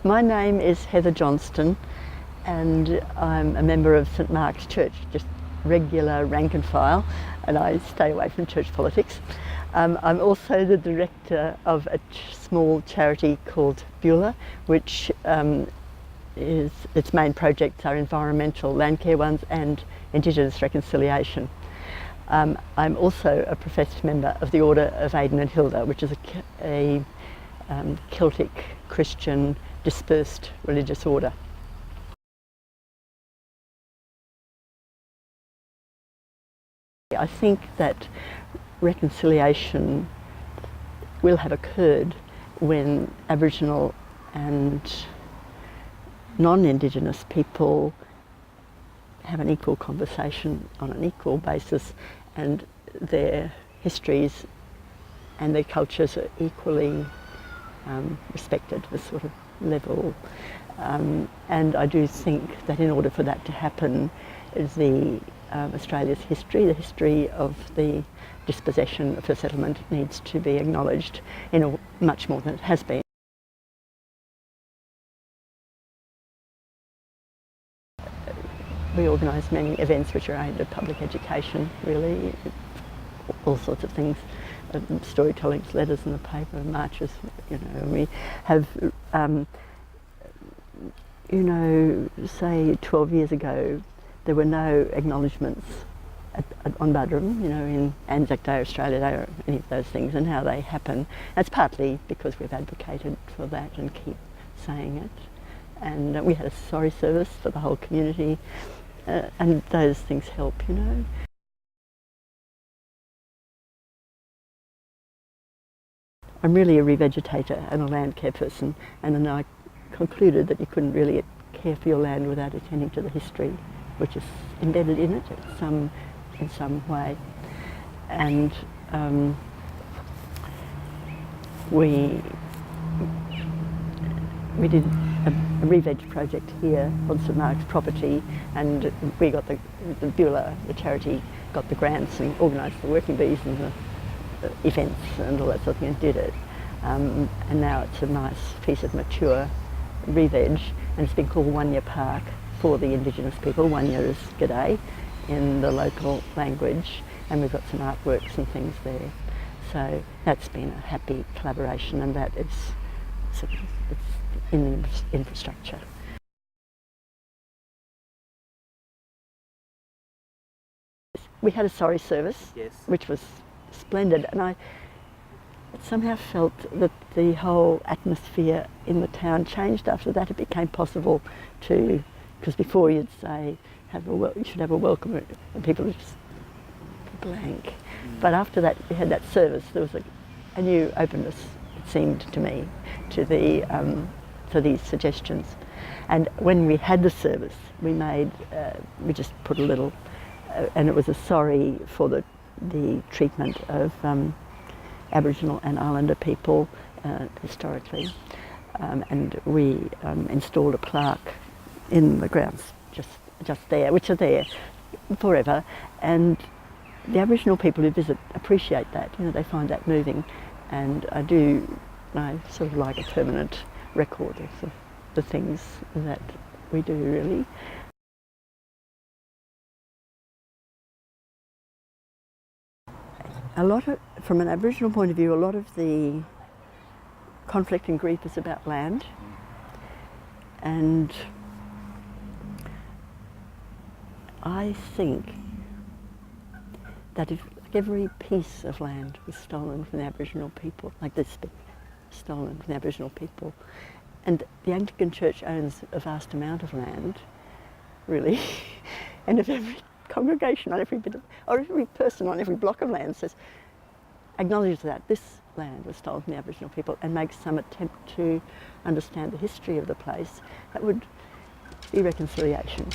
My name is Heather Johnston and I'm a member of St Mark's Church, just regular rank and file, and I stay away from church politics. I'm also the director of a small charity called Beulah, which its main projects are environmental land care ones and Indigenous reconciliation. I'm also a professed member of the Order of Aidan and Hilda, which is a Celtic Christian dispersed religious order. I think that reconciliation will have occurred when Aboriginal and non-Indigenous people have an equal conversation on an equal basis, and their histories and their cultures are equally respected at a sort of level. And I do think that in order for that to happen, Australia's history, the history of the dispossession of the settlement, needs to be acknowledged in much more than it has been. We organise many events which are aimed at public education, really, all sorts of things, storytelling, letters in the paper, marches, we have, say 12 years ago, there were no acknowledgements on Buderim, in Anzac Day, Australia Day, or any of those things, and how they happen. That's partly because we've advocated for that and keep saying it. And we had a sorry service for the whole community, and those things help, I'm really a revegetator and a land care person, and then I concluded that you couldn't really care for your land without attending to the history, which is embedded in it in some way. And we did a re-veg project here on St Mark's property, and we got the Beulah, the charity, got the grants and organised the working bees and the events and all that sort of thing, and did it. And now it's a nice piece of mature re-veg, and it's been called One Year Park for the Indigenous people. One year is G'day in the local language, and we've got some artworks and things there. So that's been a happy collaboration, and that is sort of, it's in the infrastructure. We had a sorry service, yes, which was splendid, and I somehow felt that the whole atmosphere in the town changed after that. It became possible to, because before you'd say, you should have a welcome, and people would just blank. But after that, we had that service, there was a new openness, it seemed to me, to these suggestions. And when we had the service, we just put a little, and it was a sorry for the treatment of Aboriginal and Islander people historically, and we installed a plaque in the grounds just there, which are there forever, and the Aboriginal people who visit appreciate that. They find that moving, and I sort of like a permanent record of the things that we do, really. From an Aboriginal point of view, a lot of the conflict and grief is about land, and I think that if every piece of land was stolen from the Aboriginal people, like this bit stolen from the Aboriginal people, and the Anglican Church owns a vast amount of land, really, and if every congregation on every bit of, or every person on every block of land acknowledges that this land was stolen from the Aboriginal people and makes some attempt to understand the history of the place, that would be reconciliation,